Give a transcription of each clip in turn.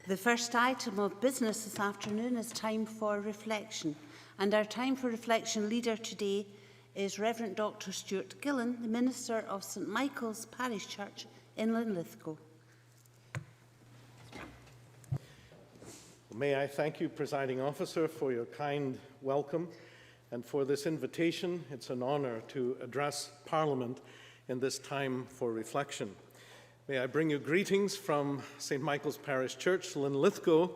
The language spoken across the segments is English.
The first item of business this afternoon is time for reflection. And our time for reflection leader today is Reverend Dr. Stuart Gillen, the Minister of St Michael's Parish Church in Linlithgow. May I thank you, Presiding Officer, for your kind welcome and for this invitation. It's an honour to address Parliament in this time for reflection. May I bring you greetings from St Michael's Parish Church, Linlithgow,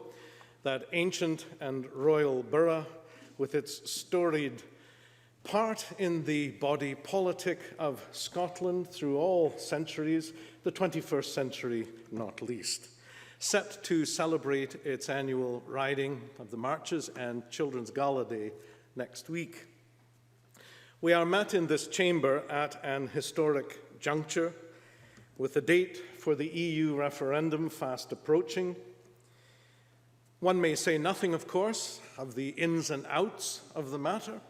that ancient and royal borough with its storied part in the body politic of Scotland through all centuries, the 21st century not least, set to celebrate its annual riding of the marches and Children's Gala Day next week. We are met in this chamber at an historic juncture, with the date for the EU referendum fast approaching. One may say nothing, of course, of the ins and outs of the matter,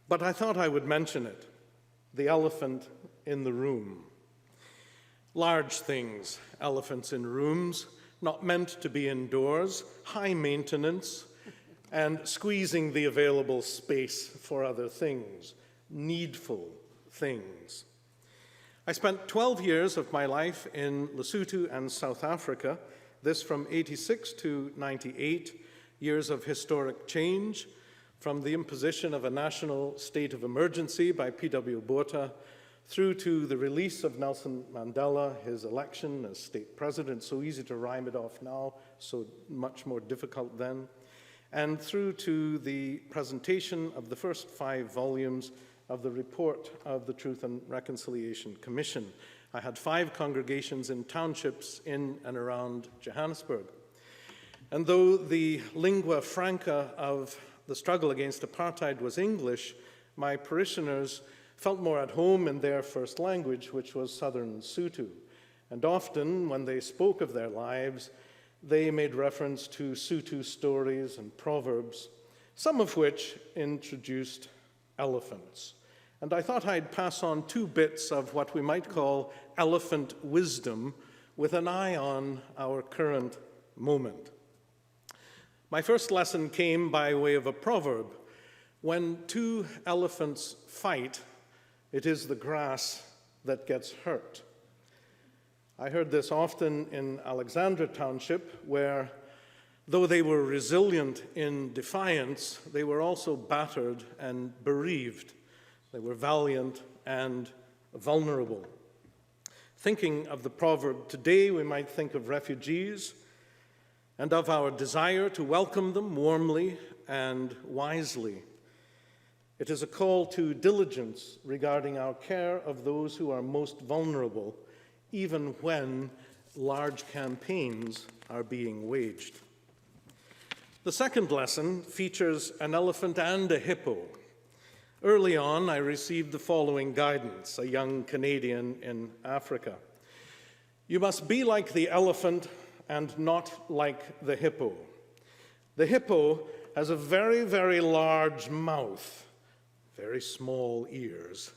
but I thought I would mention it, the elephant in the room. Large things, elephants in rooms, not meant to be indoors, high maintenance, and squeezing the available space for other things, needful things. I spent 12 years of my life in Lesotho and South Africa, this from 86 to 98, years of historic change, from the imposition of a national state of emergency by P.W. Botha, through to the release of Nelson Mandela, his election as state president, so easy to rhyme it off now, so much more difficult then, and through to the presentation of the first 5 volumes of the report of the Truth and Reconciliation Commission. I had 5 congregations in townships in and around Johannesburg. And though the lingua franca of the struggle against apartheid was English, my parishioners felt more at home in their first language, which was Southern Sotho. And often, when they spoke of their lives, they made reference to Sotho stories and proverbs, some of which introduced elephants. And I thought I'd pass on 2 bits of what we might call elephant wisdom with an eye on our current moment. My first lesson came by way of a proverb. When 2 elephants fight, it is the grass that gets hurt. I heard this often in Alexandra Township, where, though they were resilient in defiance, they were also battered and bereaved. They were valiant and vulnerable. Thinking of the proverb today, we might think of refugees and of our desire to welcome them warmly and wisely. It is a call to diligence regarding our care of those who are most vulnerable, even when large campaigns are being waged. The second lesson features an elephant and a hippo. Early on, I received the following guidance, a young Canadian in Africa. You must be like the elephant and not like the hippo. The hippo has a very, very large mouth, very small ears.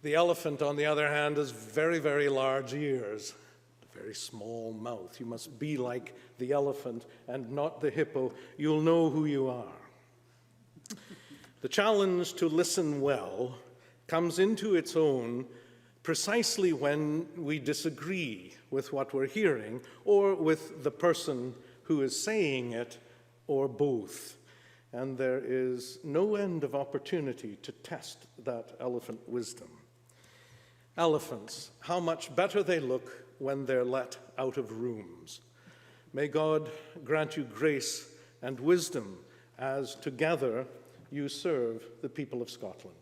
The elephant, on the other hand, has very, very large ears, a very small mouth. You must be like the elephant and not the hippo. You'll know who you are. The challenge to listen well comes into its own precisely when we disagree with what we're hearing or with the person who is saying it, or both. And there is no end of opportunity to test that elephant wisdom. Elephants, how much better they look when they're let out of rooms. May God grant you grace and wisdom as together you serve the people of Scotland.